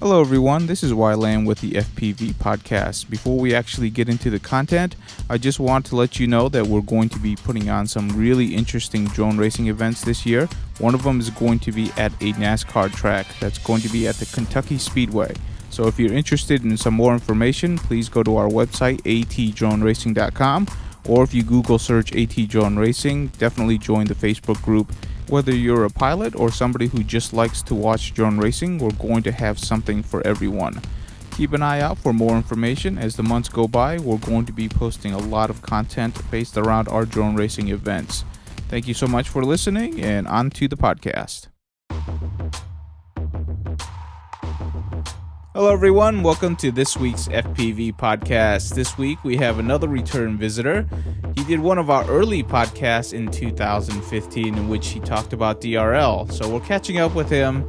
Hello everyone, this is Wyland with the FPV Podcast. Before we actually get into the content, I just want to let you know that we're going to be putting on some really interesting drone racing events this year. One of them is going to be at a NASCAR track that's going to be at the Kentucky Speedway. So if you're interested in some more information, please go to our website, atdroneracing.com, or if you Google search AT Drone Racing, definitely join the Facebook group. Whether you're a pilot or somebody who just likes to watch drone racing, we're going to have something for everyone. Keep an eye out for more information. As the months go by, we're going to be posting a lot of content based around our drone racing events. Thank you so much for listening, and on to the podcast. Hello everyone, welcome to this week's FPV Podcast. This week we have another return visitor. He did one of our early podcasts in 2015 in which he talked about DRL. So we're catching up with him,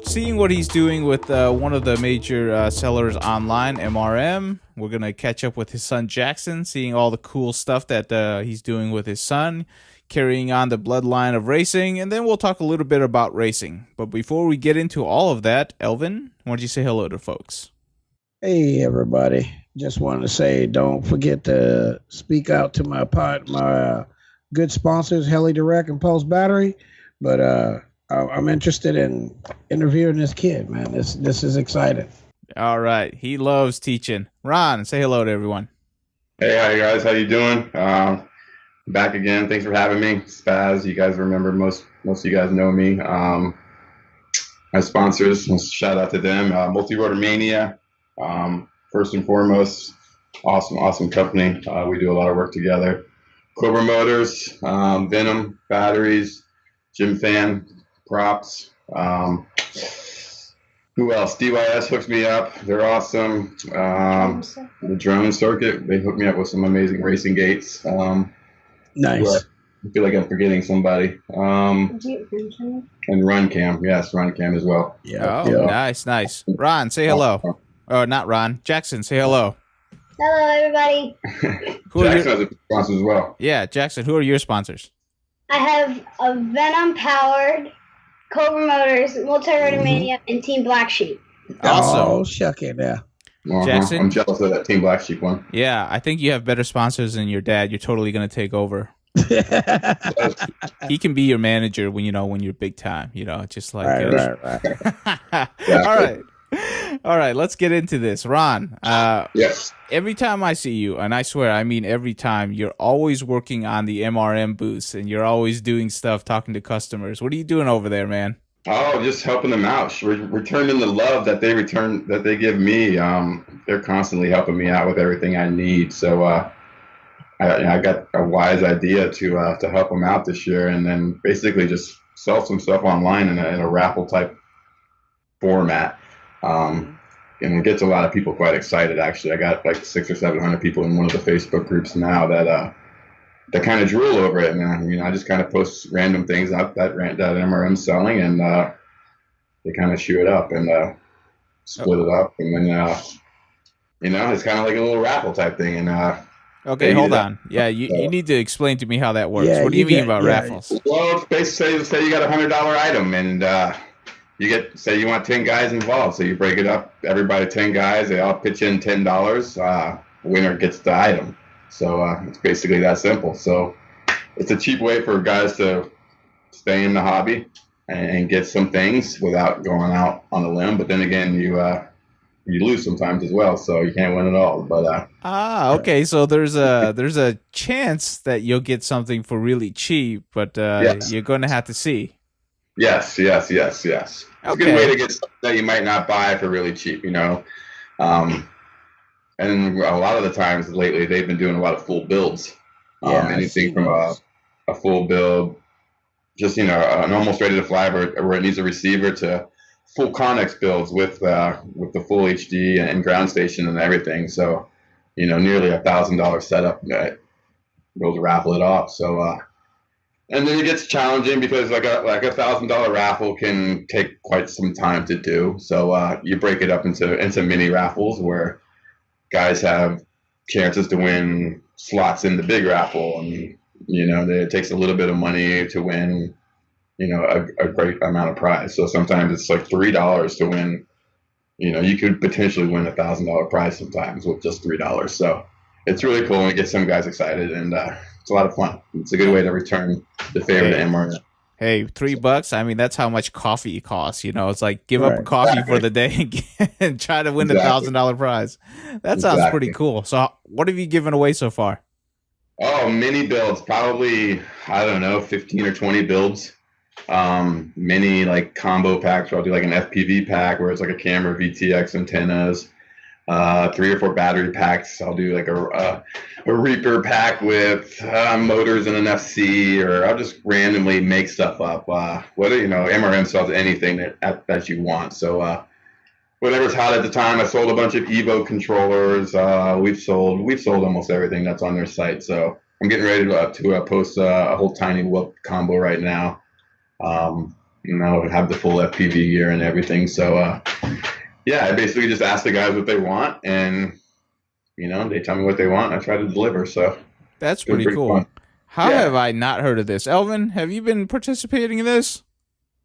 seeing what he's doing with one of the major sellers online, MRM. We're going to catch up with his son Jackson, seeing all the cool stuff that he's doing with his son, carrying on the bloodline of racing, and then we'll talk a little bit about racing. But before we get into all of that, Elvin, why don't you say hello to folks? Hey, everybody. Just wanted to say, don't forget to speak out to my good sponsors, Heli Direct and Pulse Battery. But I'm interested in interviewing this kid, man. This is exciting. All right. He loves teaching. Ron, say hello to everyone. Hey, hi guys. How you doing? Back again. Thanks for having me. Spaz, you guys remember, most of you guys know me. My sponsors, shout out to them. Multi-Rotor Mania, first and foremost, awesome company. We do a lot of work together. Cobra Motors, Venom Batteries, Jim Fan Props. Who else? DYS hooks me up. They're awesome. The Drone Circuit, they hooked me up with some amazing racing gates. Nice. I feel like I'm forgetting somebody. And RunCam. Yes, RunCam as well. Yeah. Oh, yeah. Nice. Ron, say hello. Oh, not Ron. Jackson, say hello. Hello, everybody. Jackson has a sponsor as well. Yeah, Jackson, who are your sponsors? I have a Venom-powered Cobra Motors, Multi-Rotor Mania, and Team Black Sheep. Awesome. Oh, shuck it now. Jackson? I'm jealous of that Team Black Sheep one. Yeah, I think you have better sponsors than your dad. You're totally going to take over. He can be your manager when you're big time, just like right. All right, let's get into this. Ron, yes. Every time I see you, and I swear I mean every time, you're always working on the MRM booths and you're always doing stuff, talking to customers. What are you doing over there, man? Oh, just helping them out, returning the love that they give me. They're constantly helping me out with everything I need. So I got a wise idea to help them out this year, and then basically just sell some stuff online in a raffle type format. And it gets a lot of people quite excited. Actually, I got like 600 or 700 people in one of the Facebook groups now that kind of drool over it. And I just kind of post random things up that MRM's selling, and they kind of shoot it up and split it up, and then it's kind of like a little raffle type thing. And okay, hold on. Yeah, you need to explain to me how that works. Yeah, what do you mean about raffles? Well, it's basically say you got a $100 item, and you get, say you want 10 guys involved, so you break it up, everybody 10 guys, they all pitch in $10. Winner gets the item. So it's basically that simple. So it's a cheap way for guys to stay in the hobby and get some things without going out on a limb. But then again, you lose sometimes as well, so you can't win it all. But okay. So there's a chance that you'll get something for really cheap, but yes. You're going to have to see. Yes. It's a good way to get stuff that you might not buy for really cheap, And a lot of the times lately, they've been doing a lot of full builds. Anything from a full build, just an almost ready to fly where it needs a receiver, to full Connex builds with the full HD and ground station and everything. So, nearly $1,000 setup. We'll raffle it off. So, and then it gets challenging because like a $1,000 raffle can take quite some time to do. So you break it up into mini raffles where guys have chances to win slots in the big raffle, and it takes a little bit of money to win a great amount of prize. So sometimes it's like $3 to win you could potentially win $1,000 prize sometimes with just $3. So it's really cool and it gets some guys excited, and it's a lot of fun. It's a good way to return the favor to MRM. Hey, $3. I mean, that's how much coffee costs. It's like give up a coffee for the day and try to win $1,000 prize. That sounds pretty cool. So, what have you given away so far? Oh, mini builds, probably 15 or 20 builds. Mini like combo packs where I'll do like an FPV pack where it's like a camera, VTX antennas. 3 or 4 battery packs. I'll do like a Reaper pack with motors and an FC, or I'll just randomly make stuff up. Whether MRM sells anything that you want. So whatever's hot at the time. I sold a bunch of Evo controllers. We've sold almost everything that's on their site. So I'm getting ready to post a whole tiny whoop combo right now. Have the full FPV gear and everything. So yeah, I basically just ask the guys what they want, and they tell me what they want. I try to deliver. So that's pretty cool. Fun. How have I not heard of this, Elvin? Have you been participating in this?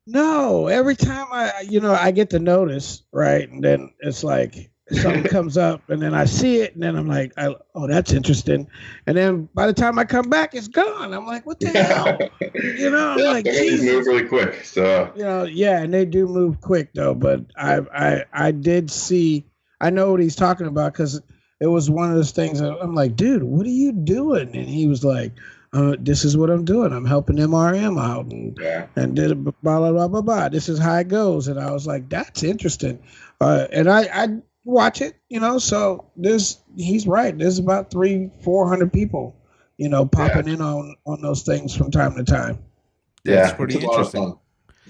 No. Every time I get the notice, right, and then it's like something comes up, and then I see it, and then I'm like, oh, that's interesting. And then by the time I come back, it's gone. I'm like, what the hell? I'm like, they move really quick. So and they do move quick though. But I did see. I know what he's talking about because it was one of those things. I'm like, dude, what are you doing? And he was like, this is what I'm doing. I'm helping MRM out, and did blah blah blah blah blah. This is how it goes. And I was like, that's interesting. And I watch it, so he's right. There's about 300-400 people, popping in on those things from time to time. That's pretty interesting.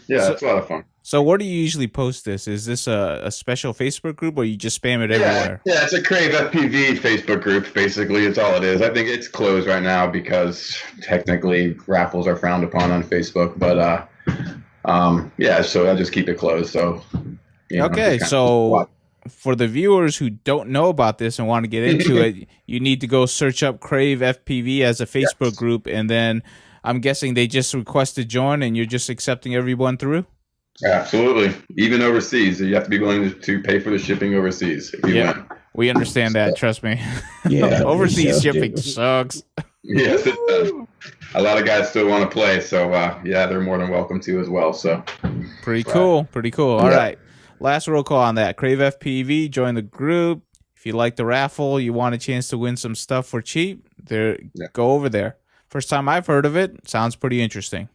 It's a lot of fun. So where do you usually post this? Is this a special Facebook group, or you just spam it everywhere? Yeah, it's a Crave FPV Facebook group, basically. It's all it is. I think it's closed right now because technically raffles are frowned upon on Facebook. But so I just keep it closed. So okay, so for the viewers who don't know about this and want to get into it, you need to go search up Crave FPV as a Facebook group, and then I'm guessing they just request to join, and you're just accepting everyone through? Absolutely. Even overseas. You have to be willing to pay for the shipping overseas if you want. We understand that, trust me. Yeah. Overseas shipping sucks. Yes, it does. A lot of guys still want to play, so they're more than welcome to as well. So Pretty cool. All right. Last roll call on that. Crave FPV, join the group. If you like the raffle, you want a chance to win some stuff for cheap, go over there. First time I've heard of it. Sounds pretty interesting.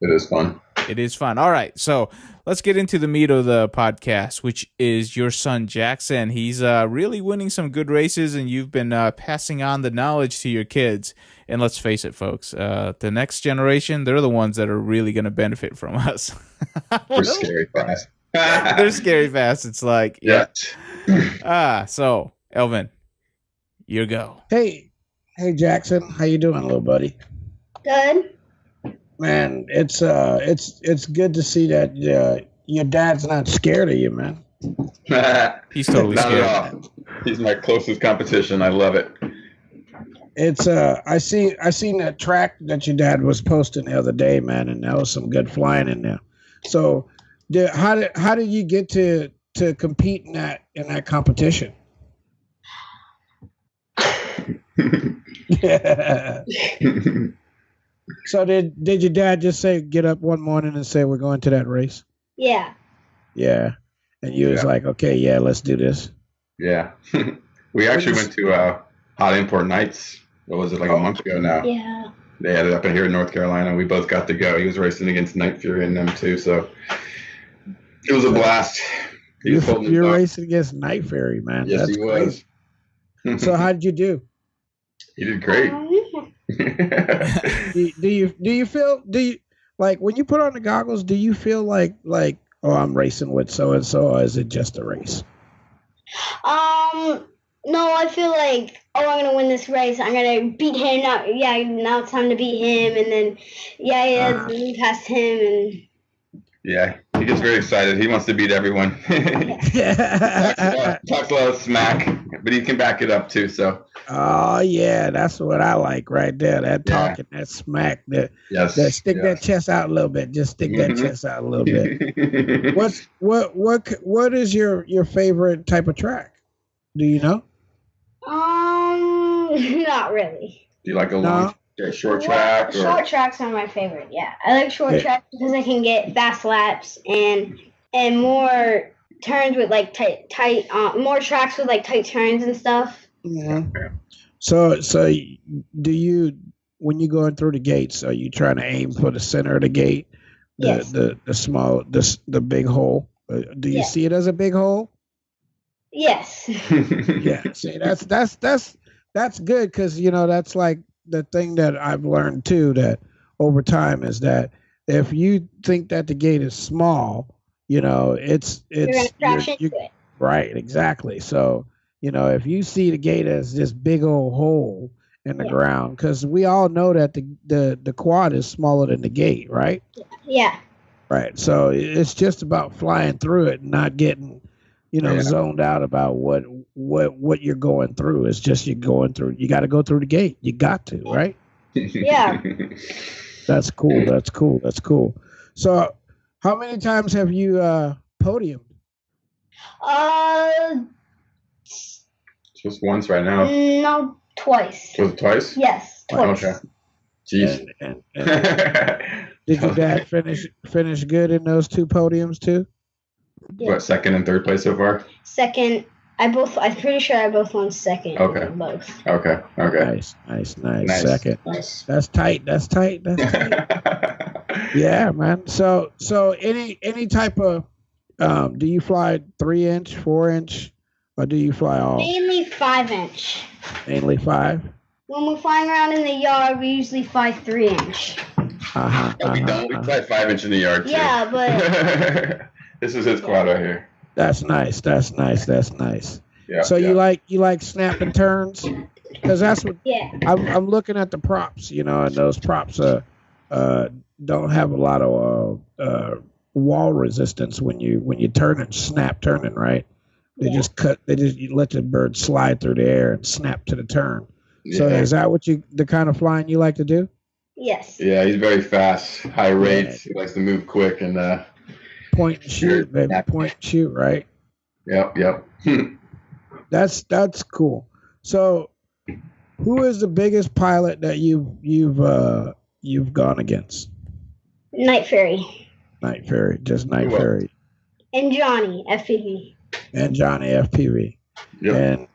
It is fun. It is fun. All right, so let's get into the meat of the podcast, which is your son, Jackson. He's really winning some good races, and you've been passing on the knowledge to your kids. And let's face it, folks, the next generation, they're the ones that are really going to benefit from us. They're scary fast. They're scary fast. It's like, so, Elvin, you go. Hey, Jackson, how you doing, little buddy? Good. Man, it's good to see that your dad's not scared of you, man. He's totally scared. Not at all. He's my closest competition. I love it. It's I seen that track that your dad was posting the other day, man, and that was some good flying in there. So, how did you get to compete in that competition? Yeah. So did your dad just say get up one morning and say we're going to that race? Yeah. Yeah. And you was like, okay, yeah, let's do this. Yeah. We actually went to Hot Import Nights. What was it, like a month ago now? Yeah. They had it up in here in North Carolina. We both got to go. He was racing against Night Fury and them too, so it was a blast. You're racing against Night Fury, man. Yes, that's he was. So how did you do? He did great. do you feel like when you put on the goggles, do you feel like oh, I'm racing with so and so, or is it just a race? No, I feel like, oh, I'm gonna win this race. I'm gonna beat him now. Yeah, now it's time to beat him, and then move past him, and yeah, he gets very excited. He wants to beat everyone. Talks a lot of smack, but he can back it up too. So. Oh yeah, that's what I like right there. That talking, that smack, that stick that chest out a little bit. Just stick that chest out a little bit. What is your favorite type of track? Do you know? Not really. Do you like a long, short track? Short tracks are my favorite. Yeah, I like short tracks because I can get fast laps and more turns with like tight more tracks with like tight turns and stuff. Yeah. So do you, when you're going through the gates, are you trying to aim for the center of the gate, the small, the big hole? Do you see it as a big hole? Yes. Yeah. See, that's good because that's like the thing that I've learned too, that over time is that if you think that the gate is small, it's you're gonna crash into it. Right. Exactly. So. If you see the gate as this big old hole in the ground, because we all know that the quad is smaller than the gate, right? Yeah. Right. So it's just about flying through it and not getting, zoned out about what you're going through. It's just you're going through. You got to go through the gate. You got to, right? Yeah. That's cool. That's cool. That's cool. So, how many times have you podiumed? Just once right now. No, twice. Was it twice? Yes, twice. Okay. Jeez. And did your dad finish good in those 2 podiums too? Yeah. What, second and third place so far? Second. I'm pretty sure I both won second. Okay. Both. Okay. Nice. Second. Nice. That's tight. Yeah, man. So any type of do you fly 3-inch, 4-inch? Or do you fly all? Mainly 5-inch. Mainly 5? When we're flying around in the yard, we usually fly 3-inch. We fly 5-inch in the yard too. Yeah, but this is his quad right here. That's nice. Yeah. So you like snapping turns? Because that's what. Yeah. I'm looking at the props, and those props don't have a lot of wall resistance when you snap turning, right? They just let the bird slide through the air and snap to the turn. Yeah. So is that the kind of flying you like to do? Yes. Yeah, he's very fast, high rates. He likes to move quick and point and shoot, baby. Point and shoot, right? Yep. That's cool. So, who is the biggest pilot that you've gone against? Night Fairy. Night Fairy. And Johnny FPV. And Johnny FPV. Yep. And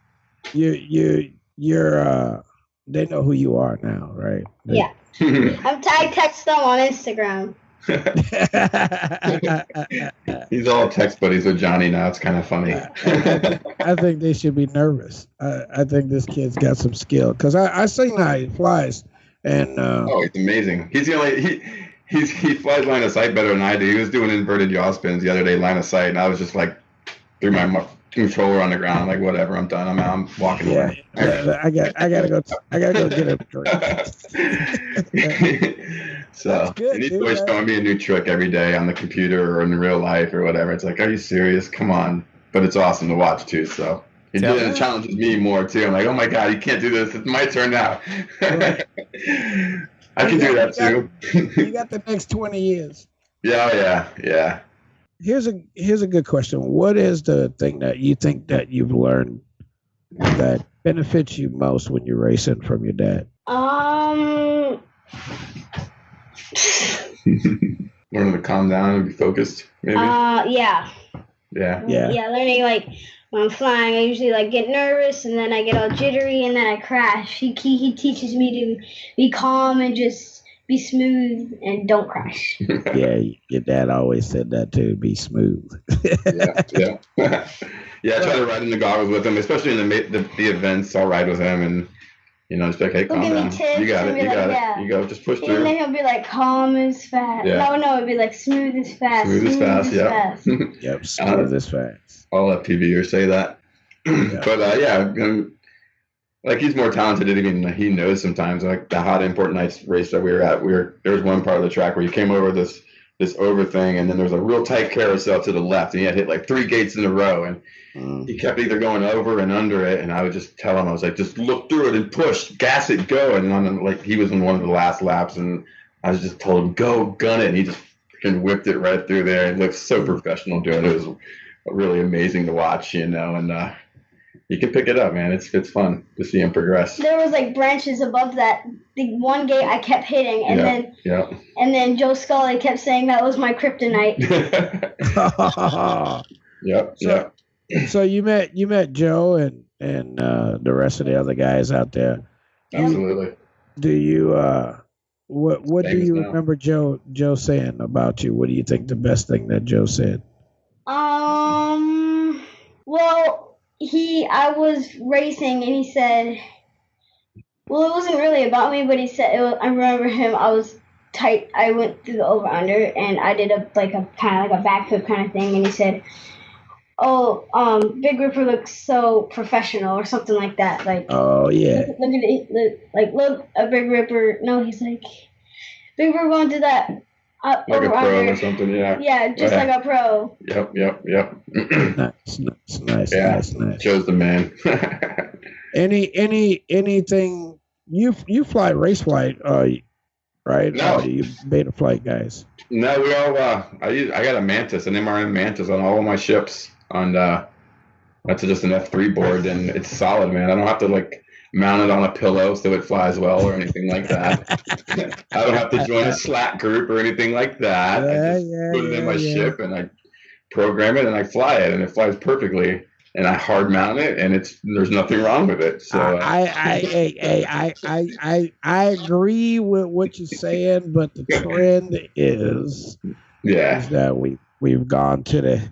you're they know who you are now, right? Yeah. I text them on Instagram. He's all text buddies with Johnny now. It's kind of funny. I think they should be nervous. I think this kid's got some skill because I seen how he flies, and he's amazing. He's the only he flies line of sight better than I do. He was doing inverted yaw spins the other day, line of sight, and I was just like threw my controller on the ground. I'm like, whatever, I'm done. I'm out. I'm walking away. I gotta go get a drink. So and he's always showing me a new trick every day on the computer or in real life or whatever. It's like, are you serious? Come on. But it's awesome to watch too. So it challenges me more too. I'm like, oh my God, you can't do this. It's my turn now. Right. I can do that too. You got the next 20 years. Yeah. Here's a good question. What is the thing that you think that you've learned that benefits you most when you're racing from your dad? Learning to calm down and be focused, maybe. Yeah. Learning like when I'm flying, I usually get nervous and then I get all jittery and then I crash. He teaches me to be calm and just be smooth and don't crash. Yeah, your dad always said that too. Be smooth. Yeah. I try to ride in the goggles with him, especially in the events. I'll ride with him and. Just like, hey, calm down. You got it. You go. Just push through. And then he'll be like, calm as fast. Yeah. No, it'd be like smooth as fast. Smooth as fast. Yep, smooth as fast. I'll let PVers say that. Yeah. But he's more talented than even he knows sometimes. Like the Hot Import Nights race that we were at, there was one part of the track where you came over this this over thing, and then there was a real tight carousel to the left, and he had hit like 3 gates in a row, and he kept either going over and under it, and I would just tell him, I was like, just look through it and push, gas it, go. And then like he was in one of the last laps, and I was just told him, go, gun it, and he just freaking whipped it right through there. It looked so professional doing it. It was really amazing to watch, you know, and you can pick it up, man. It's fun to see him progress. There was like branches above that. The one gate I kept hitting, and then Joe Scully kept saying that was my kryptonite. So you met Joe and the rest of the other guys out there. Absolutely. Do you what do you remember Joe saying about you? What do you think the best thing that Joe said? Well, I was racing and he said, well, it wasn't really about me, but he said, I remember him, I was tight, I went through the over-under and I did a kind of like a backflip kind of thing, and he said, Big Ripper looks so professional or something like that. Like, oh yeah. Look at it, look, a Big Ripper. No, he's like, Big Ripper won't do that. Like a pro or something, yeah. Yeah, just like a pro. Yep. Nice. Joe's the man. Anything you fly race flight, right? No. Or you beta flight guys? No, we all I got a Mantis, an MRM Mantis on all of my ships, and that's just an F3 board, and it's solid, man. I don't have to like mount it on a pillow so it flies well or anything like that. I don't have to join a Slack group or anything like that. I just put it in my ship and I program it and I fly it, and it flies perfectly. And I hard mount it, and there's nothing wrong with it. So I agree with what you're saying, but the trend is that we've gone to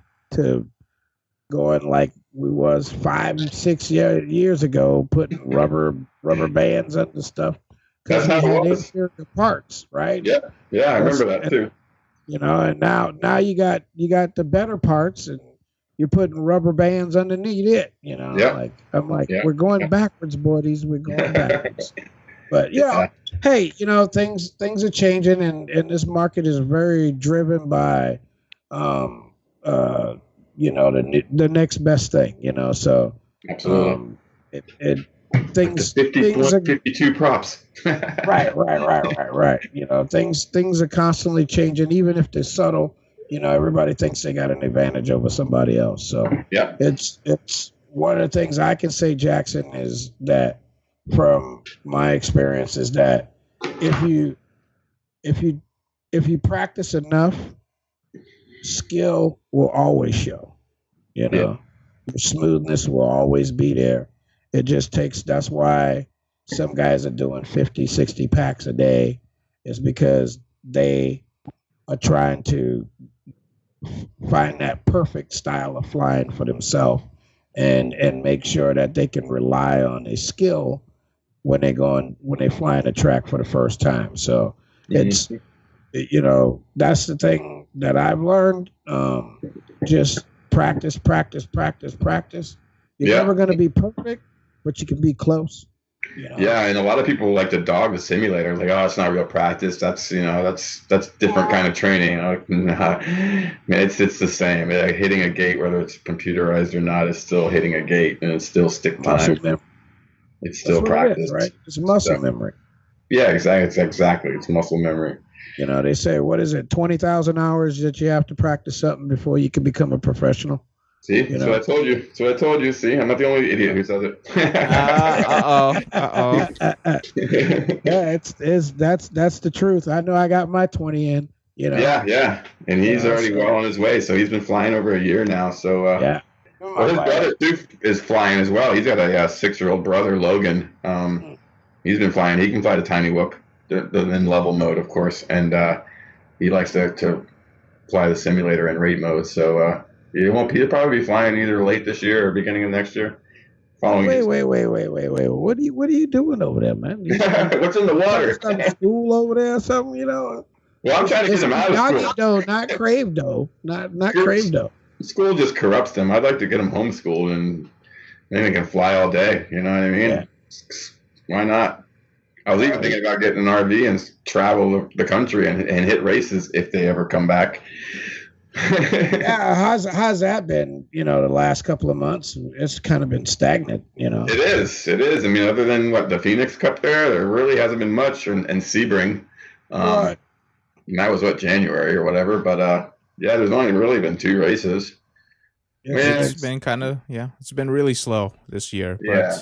going like we was 5-6 years ago, putting rubber bands under stuff because we had interior parts, right? Yeah, I remember that too. You know, and now you got the better parts, and you're putting rubber bands underneath it. You know, we're going backwards, buddies. We're going backwards. But hey, you know, things are changing, and this market is very driven by you know, the next best thing, you know. So absolutely, things are 52 props. right. You know, things are constantly changing, even if they're subtle. You know, everybody thinks they got an advantage over somebody else. So it's one of the things I can say, Jackson, is that from my experience is that if you practice enough, skill will always show. You know, your smoothness will always be there. It just takes. That's why some guys are doing 50, 60 packs a day, is because they are trying to find that perfect style of flying for themselves and make sure that they can rely on a skill when they fly in a track for the first time. So it's, you know, that's the thing that I've learned. Just practice. You're never going to be perfect, but you can be close. You know? Yeah, and a lot of people like to dog the simulator, like, oh, it's not real practice. That's, you know, that's different kind of training. Man, it's the same. Like, hitting a gate, whether it's computerized or not, is still hitting a gate, and it's still stick time. It's still practice, right? It's muscle memory. Yeah, exactly. It's muscle memory. You know, they say, what is it, 20,000 hours that you have to practice something before you can become a professional? See, so I told you. See, I'm not the only idiot who says it. Yeah, that's the truth. I know I got my 20 in. You know. Yeah, and he's already well on his way. So he's been flying over a year now. So well, his brother too is flying as well. He's got a 6-year-old brother, Logan. He's been flying. He can fly the tiny whoop, in level mode, of course, and he likes to fly the simulator in rate mode. So. He'll probably be flying either late this year or beginning of next year. Wait. What are you doing over there, man? What's in the water? School over there or something, you know? Well, I'm trying to get him out of school. Dough, not crave dough. Not crave dough. School just corrupts them. I'd like to get him homeschooled, and then they can fly all day. You know what I mean? Yeah. Why not? I was even thinking about getting an RV and travel the country and hit races if they ever come back. Yeah, how's that been? The last couple of months, it's kind of been stagnant. It is. I mean, other than the Phoenix Cup, there really hasn't been much, and Sebring. And that was January or whatever. But there's only really been 2 races. It's been it's been really slow this year. But yeah.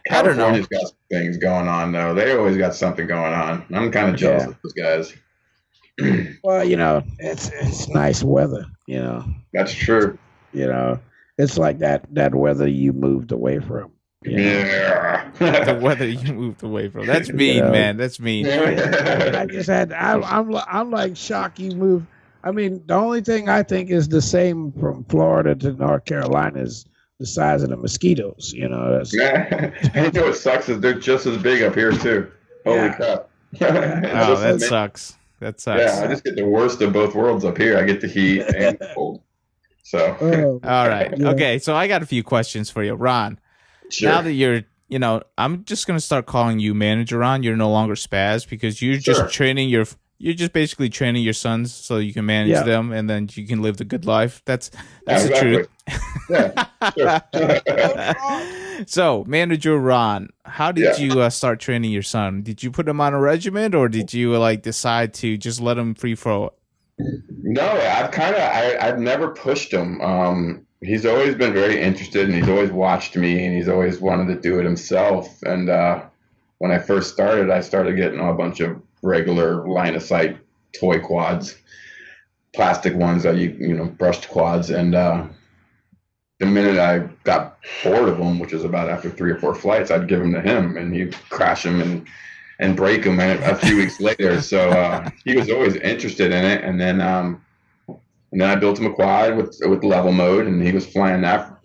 California's got some things going on, though. They always got something going on. I'm kind of jealous of those guys. Well, it's nice weather, That's true. It's like that weather you moved away from. Yeah. The weather you moved away from. That's mean, man. That's mean. I'm like shocked you moved. I mean, the only thing I think is the same from Florida to North Carolina is the size of the mosquitoes. I know what sucks is they're just as big up here too. Holy crap! Oh, that sucks. That sucks. Yeah, I just get the worst of both worlds up here. I get the heat and the cold. So, all right, okay. So I got a few questions for you, Ron. Sure. Now that you're, I'm just gonna start calling you Manager Ron. You're no longer Spaz because you're just training your. You're just basically training your sons so you can manage them, and then you can live the good life. That's the truth. So, Manager Ron, how did you start training your son? Did you put him on a regiment, or did you decide to just let him free throw it? No, I've never pushed him. He's always been very interested, and he's always watched me, and he's always wanted to do it himself. And when I first started, I started getting a bunch of regular line of sight toy quads, plastic ones that brushed quads, and the minute I got bored of them, which was about after 3 or 4 flights, I'd give them to him, and he'd crash them and break them a few weeks later. So he was always interested in it, and then I built him a quad with level mode, and he was flying that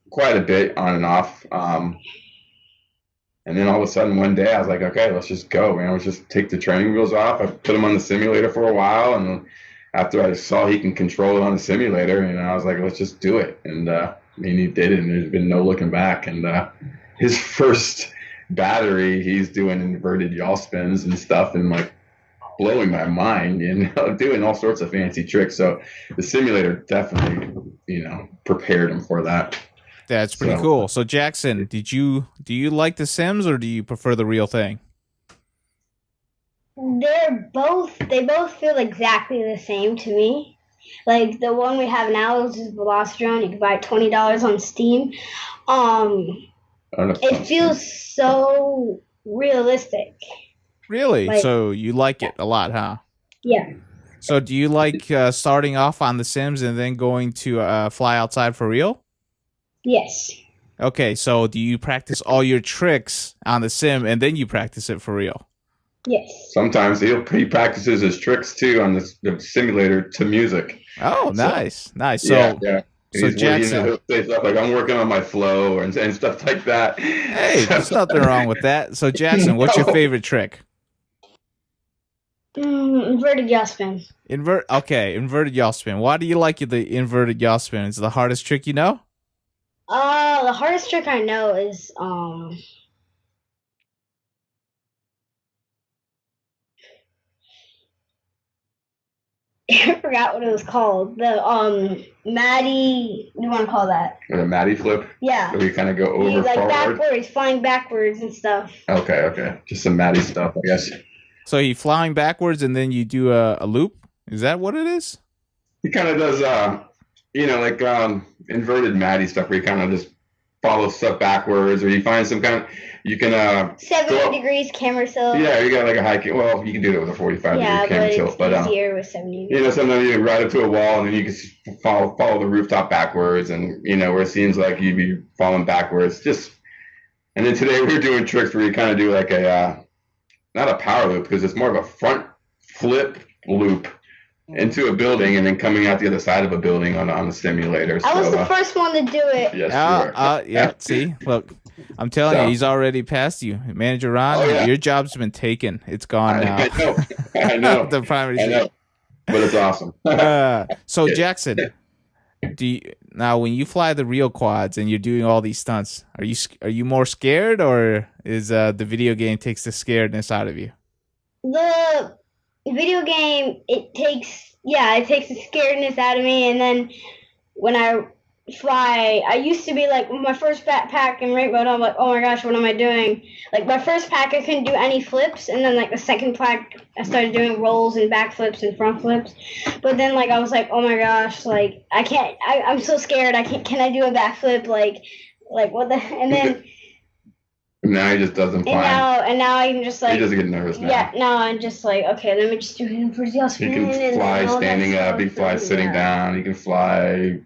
quite a bit on and off. And then all of a sudden one day I was like, okay, let's just go, man. Let's just take the training wheels off. I put him on the simulator for a while, and after I saw he can control it on the simulator, I was like, let's just do it. And he did it, and there's been no looking back. And his first battery, he's doing inverted yaw spins and stuff, and blowing my mind, doing all sorts of fancy tricks. So the simulator definitely, prepared him for that. That's pretty cool. So Jackson, do you like the Sims, or do you prefer the real thing? They both feel exactly the same to me. Like the one we have now is Velocidrone. You can buy it $20 on Steam. It feels so realistic. Really? So you like it a lot, huh? Yeah. So do you like starting off on the Sims and then going to fly outside for real? Yes. Okay, so do you practice all your tricks on the sim and then you practice it for real? Yes. Sometimes he practices his tricks too on the simulator to music. Oh, nice. So, yeah. So Jackson, he'll say stuff like, I'm working on my flow and stuff like that. Hey, there's nothing wrong with that. So Jackson, what's your favorite trick? Inverted yaw spin. Inverted yaw spin. Why do you like the inverted yaw spin? Is it the hardest trick you know? The hardest trick I know is I forgot what it was called. The Maddie, what do you want to call that? The Maddie flip? Yeah. Where you kind of go over he's forward? backwards, flying backwards and stuff. Okay. Just some Maddie stuff, I guess. So you flying backwards and then you do a loop? Is that what it is? He kind of does, inverted Maddie stuff where you kind of just follow stuff backwards, or you find some kind of, you can 70 degrees camera tilt. Yeah, you got like a high, well, you can do it with a 45 degree camera tilt, but it's easier with 70 degrees. Sometimes you ride up to a wall and then you can follow the rooftop backwards, and where it seems like you'd be falling backwards. And then today we were doing tricks where you kind of do like a not a power loop, because it's more of a front flip loop into a building and then coming out the other side of a building on the simulator. I was the first one to do it. Yes, yeah. See, look, I'm telling you, he's already passed you, Manager Ron. Your job's been taken. It's gone now. I know. The primary. I know. But it's awesome. So Jackson, now when you fly the real quads and you're doing all these stunts, are you more scared, or is the video game takes the scaredness out of you? The video game, it takes the scaredness out of me. And then when I fly, I used to be like, my first backpack in raid mode, I'm like, oh my gosh, what am I doing? Like, my first pack, I couldn't do any flips, and then like the second pack, I started doing rolls and backflips and front flips. But then like I was like, oh my gosh, like I can't, I'm so scared. Can I do a backflip? Like what the? And then now he just doesn't fly. And now I'm just like, he doesn't get nervous now. Yeah, now I'm just like, okay, let me just do it for the spin. He can fly standing up. He flies sitting down. He can fly,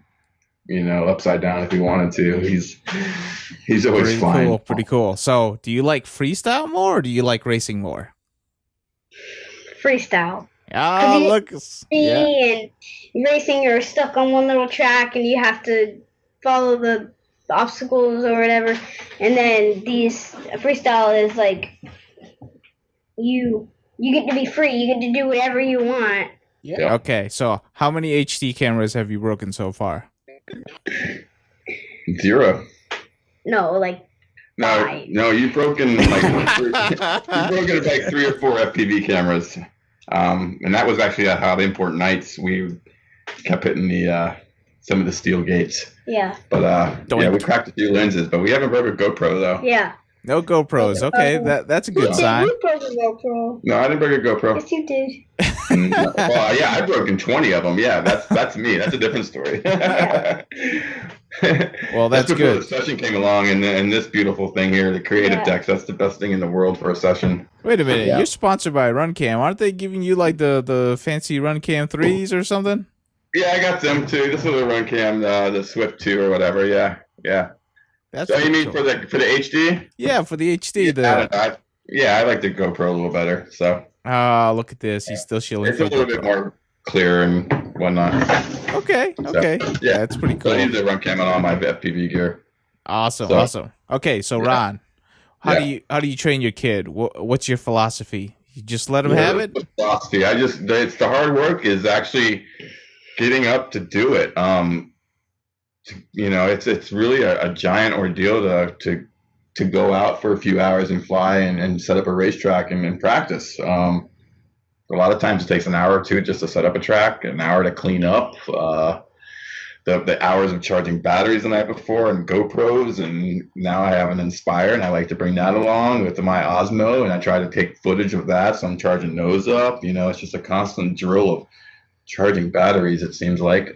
upside down if he wanted to. He's always flying. Pretty cool. So, do you like freestyle more, or do you like racing more? Freestyle. Oh, look. And racing, you're stuck on one little track, and you have to follow the obstacles or whatever. And then freestyle is like you get to be free. You get to do whatever you want. Yeah. Okay. So, how many HD cameras have you broken so far? 0. No, like. No, you've broken like 3 or 4 FPV cameras, and that was actually at Hot Import Nights. We kept hitting some of the steel gates. Yeah. But we cracked a few lenses, but we haven't broken a GoPro though. Yeah. No GoPros. Okay, that's a good sign. You broke a GoPro. No, I didn't break a GoPro. Yes, you did. Well, yeah, I've broken 20 of them. Yeah, that's me. That's a different story. Well, that's good. The session came along, and this beautiful thing here, the Creative Decks. That's the best thing in the world for a session. Wait a minute, you're sponsored by RunCam. Aren't they giving you like the fancy RunCam 3s or something? Yeah, I got them too. This is the RunCam, the Swift 2 or whatever. Yeah. That's so you mean for the HD? Yeah, for the HD. I like the GoPro a little better. So. Look at this. He's still shielding. It's a little bit more clear and whatnot. Okay. Yeah, that's pretty cool. So I use the RunCam on all my FPV gear. Awesome. Okay, so Ron, how do you train your kid? What's your philosophy? You just let him have it? Philosophy. It's the hard work is actually getting up to do it. It's really a giant ordeal to go out for a few hours and fly and set up a racetrack and practice. A lot of times it takes an hour or two just to set up a track, an hour to clean up, the hours of charging batteries the night before and GoPros, and now I have an Inspire and I like to bring that along with my Osmo, and I try to take footage of that, so I'm charging those up. It's just a constant drill of charging batteries, it seems like.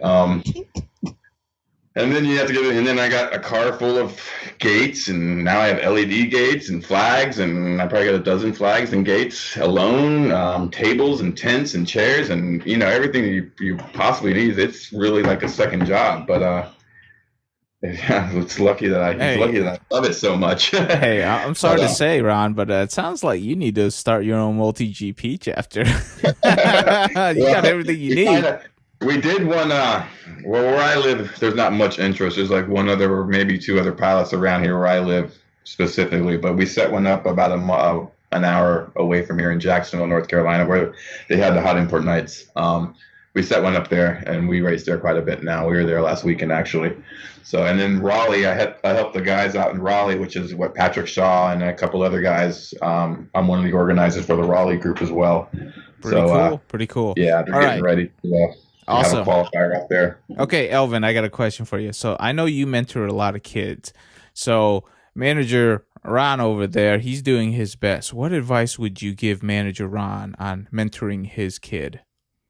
And then you have to get it, and then I got a car full of gates, and now I have LED gates and flags, and I probably got a dozen flags and gates alone, tables and tents and chairs, and everything you possibly need. It's really like a second job, but it's lucky that I love it so much. Hey, I'm sorry to say, Ron, but it sounds like you need to start your own multi-GP chapter. You got everything you need. We did one, where I live, there's not much interest. There's like one other or maybe 2 other pilots around here where I live specifically, but we set one up about an hour away from here in Jacksonville, North Carolina, where they had the Hot Import Nights. We set one up there, and we raced there quite a bit now. We were there last weekend, actually. So, and then Raleigh, I helped the guys out in Raleigh, which is what Patrick Shaw and a couple other guys. I'm one of the organizers for the Raleigh group as well. Pretty cool. Yeah, they're getting ready to awesome. Have a qualifier out there. Okay, Elvin, I got a question for you. So I know you mentor a lot of kids. So manager Ron over there, he's doing his best. What advice would you give manager Ron on mentoring his kid?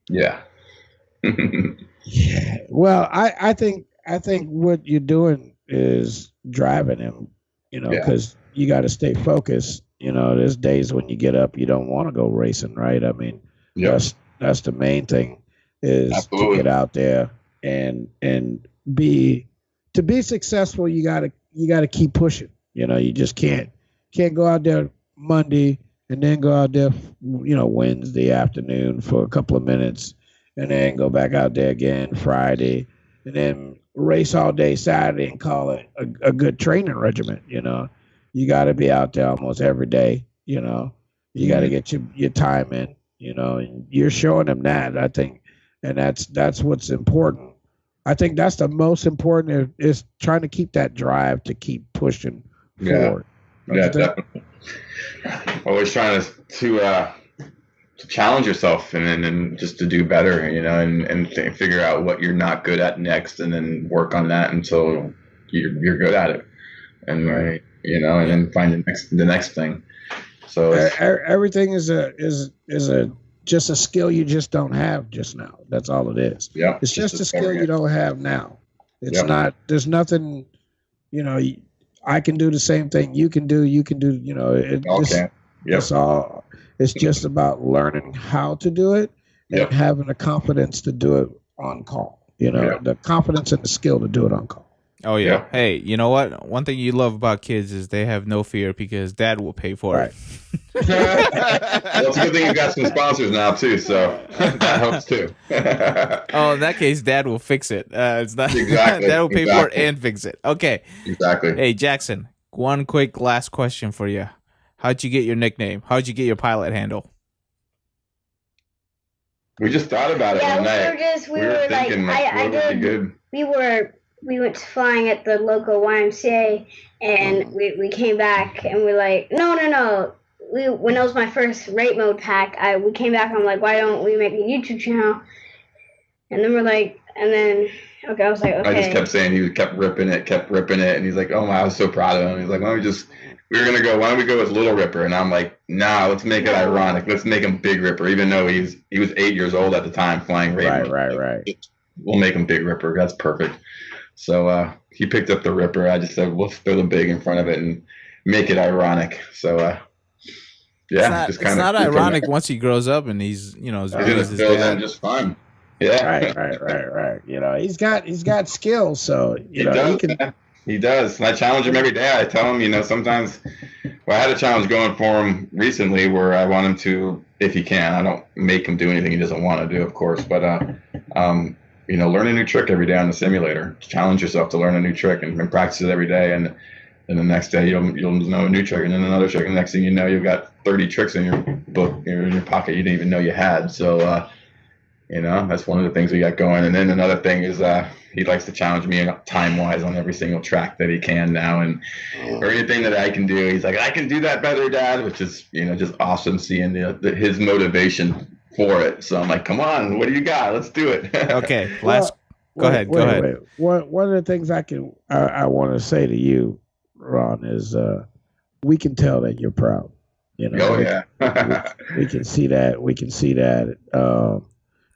Yeah. Yeah. Well, I think what you're doing is driving him, because you got to stay focused. There's days when you get up, you don't want to go racing, right? I mean, that's the main thing. Is Absolutely. To get out there and be successful. You gotta keep pushing. You just can't go out there Monday and then go out there, Wednesday afternoon for a couple of minutes, and then go back out there again Friday, and then race all day Saturday and call it a good training regimen. You got to be out there almost every day. You got to get your time in. And you're showing them that, I think. And that's what's important I think that's the most important is trying to keep that drive to keep pushing forward. Yeah, definitely. Always trying to challenge yourself and just to do better, and figure out what you're not good at next, and then work on that until you're good at it, and and then find the next thing. So everything is just a skill you just don't have just now. That's all it is. Yeah, it's just a skill you don't have now. It's not. There's nothing. I can do the same thing you can do. It's all. It's just about learning how to do it and having the confidence to do it on call. The confidence and the skill to do it on call. Oh, yeah. Yep. Hey, you know what? One thing you love about kids is they have no fear because dad will pay for it. Well, it's a good thing you got some sponsors now, too, so that helps, too. Oh, in that case, dad will fix it. It's not exactly. Dad will pay for it and fix it. Okay. Exactly. Hey, Jackson, one quick last question for you. How'd you get your nickname? How'd you get your pilot handle? We just thought about it one night. We were thinking, we went flying at the local YMCA, and we came back, and we're like, no. When it was my first raid mode pack, we came back, and I'm like, why don't we make a YouTube channel? And then I was like, okay. I just kept saying, he kept ripping it, and he's like, oh my, I was so proud of him. He's like, why don't we go with Little Ripper? And I'm like, nah, let's make it ironic. Let's make him Big Ripper, even though he was 8 years old at the time flying raid mode. Right. We'll make him Big Ripper. That's perfect. So he picked up the Ripper. I just said, let's throw the big in front of it and make it ironic. So, it's not ironic once he grows up and he's, as big as his dad. Just fine. Yeah. Right. He's got skills, so he does. And I challenge him every day. I tell him, sometimes. Well, I had a challenge going for him recently where I want him to, if he can. I don't make him do anything he doesn't want to do, of course, but learn a new trick every day on the simulator. Challenge yourself to learn a new trick and practice it every day. And then the next day you'll know a new trick, and then another trick. And the next thing you know, you've got 30 tricks in your book, in your pocket you didn't even know you had. So, that's one of the things we got going. And then another thing is he likes to challenge me time-wise on every single track that he can now. And or anything that I can do, he's like, I can do that better, Dad, which is, just awesome seeing his motivation for it. So I'm like, come on, what do you got? Let's do it. Okay. Go ahead. One of the things I want to say to you, Ron, is we can tell that you're proud. Oh yeah. we can see that.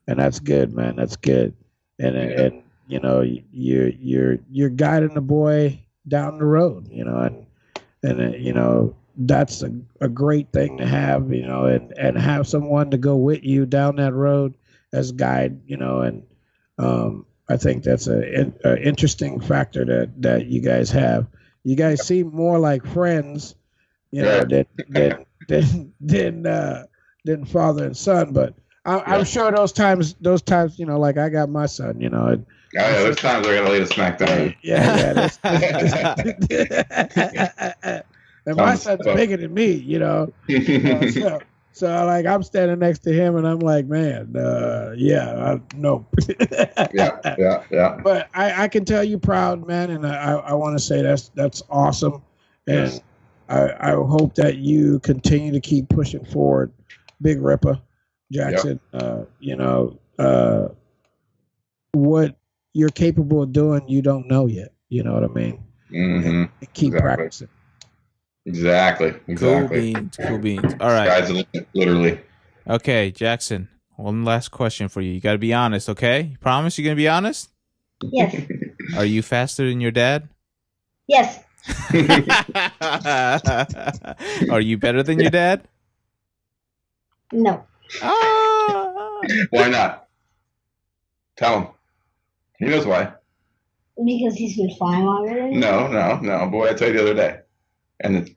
And that's good, man. That's good. And you're guiding the boy down the road, and that's a great thing to have, and have someone to go with you down that road as guide, and I think that's an interesting factor that you guys have. You guys seem more like friends, than father and son. But I'm sure those times, like I got my son, those times are gonna lay the smack down. Yeah. And my son's bigger than me, So like I'm standing next to him, and I'm like, man, I know. Yeah. But I can tell you proud, man, and I want to say that's awesome, and yes. I hope that you continue to keep pushing forward, Big Ripper, Jackson. What you're capable of doing, you don't know yet. You know what I mean? Mm-hmm. And keep practicing. Exactly. Cool beans. All right. Sky's the limit, literally. Okay, Jackson, one last question for you. You got to be honest, okay? You promise you're going to be honest? Yes. Are you faster than your dad? Yes. Are you better than your dad? No. Why not? Tell him. He knows why. Because he's been flying longer than you? No. Boy, I told you the other day. And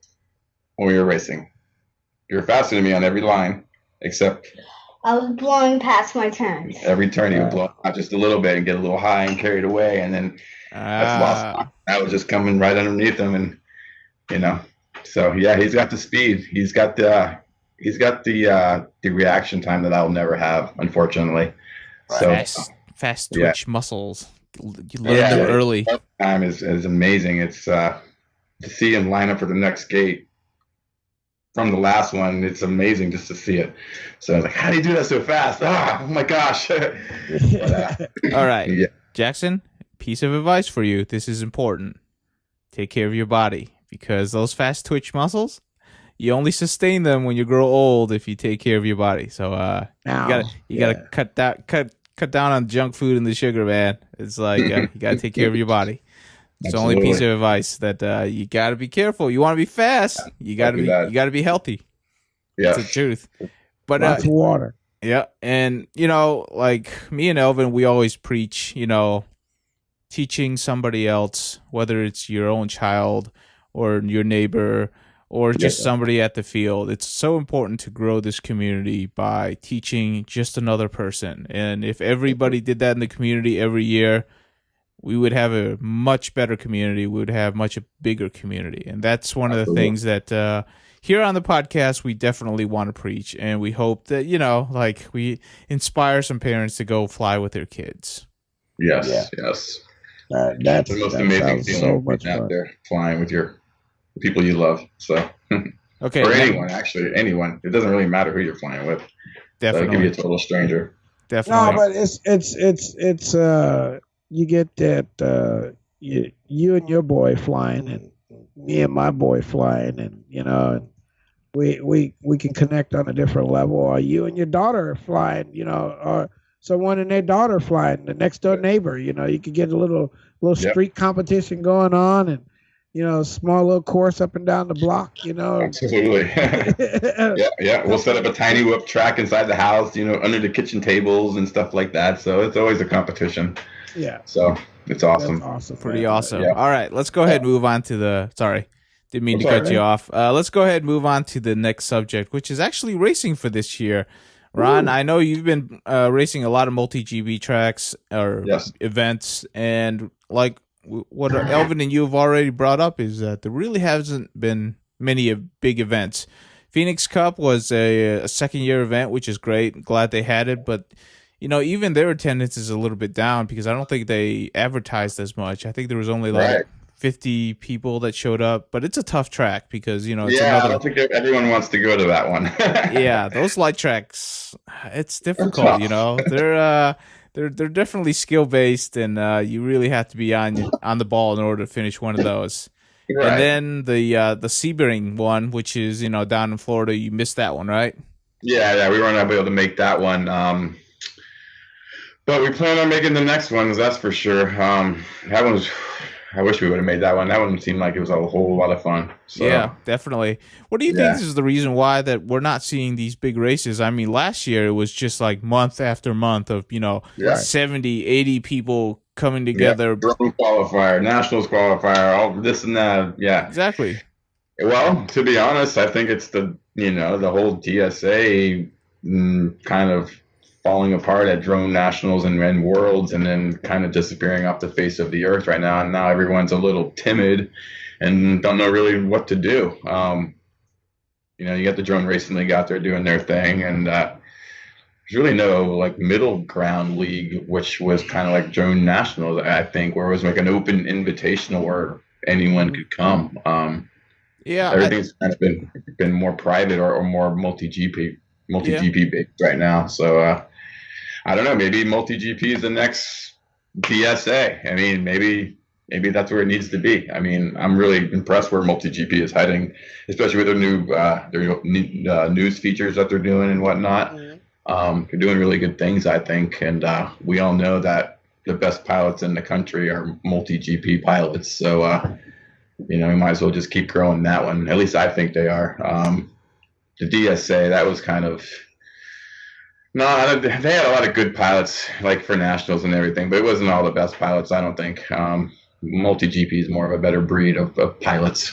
when we were racing, you were faster than me on every line, except I was blowing past my turns. Every turn you would blow out just a little bit and get a little high and carried away, and then that's lost. I was just coming right underneath him, and So yeah, he's got the speed. He's got the reaction time that I'll never have, unfortunately. So fast twitch muscles. You learn them early. Time is amazing. It's to see him line up for the next gate from the last one. It's amazing just to see it. So I was like, how do you do that so fast? Oh my gosh. But, all right. Yeah. Jackson, piece of advice for you. This is important. Take care of your body, because those fast twitch muscles, you only sustain them when you grow old if you take care of your body. So you gotta cut down on junk food and the sugar, man. It's like you gotta take care of your body. It's the only piece of advice that you gotta be careful. You want to be fast, you gotta be healthy. Yeah, that's the truth. But lots of water. Yeah, and like me and Elvin, we always preach, teaching somebody else, whether it's your own child or your neighbor or just somebody at the field. It's so important to grow this community by teaching just another person. And if everybody did that in the community every year, we would have a much better community. We would have much bigger community. And that's one of the things that here on the podcast, we definitely want to preach. And we hope that, like we inspire some parents to go fly with their kids. Yes. That's the most amazing feeling, so much out there flying with your people you love. So okay, or anyone. It doesn't really matter who you're flying with. Definitely, give you a total stranger. Definitely. No, but it's you get that you and your boy flying, and me and my boy flying, and and we can connect on a different level. Or you and your daughter flying, or someone and their daughter flying, the next door neighbor, you could get a little street competition going on, and small little course up and down the block, Absolutely. Yeah. We'll set up a tiny whoop track inside the house, under the kitchen tables and stuff like that. So it's always a competition. Yeah. So it's awesome. That's awesome. Pretty awesome. Yeah. All right, let's go ahead and move on to the. Sorry, didn't mean to cut you off. Let's go ahead and move on to the next subject, which is actually racing for this year. Ron, I know you've been racing a lot of multi-GB tracks or events, and like what Elvin and you have already brought up is that there really hasn't been many big events. Phoenix Cup was a second-year event, which is great. Glad they had it, but even their attendance is a little bit down because I don't think they advertised as much. I think there was only 50 people that showed up, but it's a tough track because it's I don't think everyone wants to go to that one. Yeah, those light tracks, it's difficult. They're definitely skill based, and you really have to be on the ball in order to finish one of those. Right. And then the Sebring one, which is down in Florida, you missed that one, right? Yeah, we weren't able to make that one. But we plan on making the next ones, that's for sure. That one was. I wish we would have made that one. That one seemed like it was a whole lot of fun. So. Yeah, definitely. What do you think is the reason why that we're not seeing these big races? I mean, last year it was just like month after month of 70, 80 people coming together. Drone qualifier, nationals qualifier, all this and that. Yeah, exactly. Well, to be honest, I think it's the whole DSA kind of falling apart at drone nationals and worlds, and then kind of disappearing off the face of the earth right now. And now everyone's a little timid and don't know really what to do. You got the drone racing league out there doing their thing, and there's really no middle ground league, which was kind of like drone nationals, I think, where it was like an open invitational where anyone could come. Everything's kind of been more private or more multi-GP based right now. So I don't know, maybe multi-GP is the next DSA. I mean, maybe that's where it needs to be. I mean, I'm really impressed where multi-GP is heading, especially with their new news features that they're doing and whatnot. They're doing really good things, I think, and we all know that the best pilots in the country are multi-GP pilots. So we might as well just keep growing that one. At least I think they are. The DSA, that was kind of they had a lot of good pilots for nationals and everything, but it wasn't all the best pilots, I don't think. Multi-GP is more of a better breed of pilots.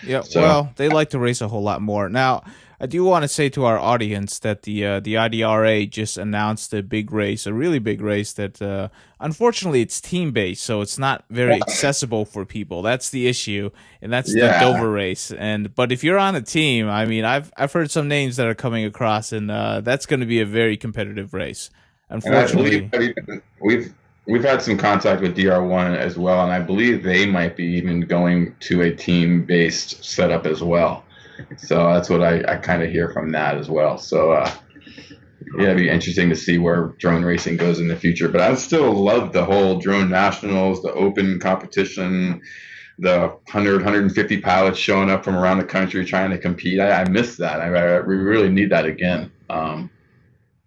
Yeah, so. Well, they like to race a whole lot more. Now, I do want to say to our audience that the IDRA just announced a big race, a really big race that unfortunately it's team-based, so it's not very accessible for people. That's the issue, and that's the Dover race. But if you're on a team, I mean, I've heard some names that are coming across, and that's going to be a very competitive race. Unfortunately, we've had some contact with DR1 as well, and I believe they might be even going to a team-based setup as well. So that's what I kind of hear from that as well. So yeah, it'd be interesting to see where drone racing goes in the future. But I still love the whole drone nationals, the open competition, the 100, 150 pilots showing up from around the country trying to compete. I miss that. We really need that again.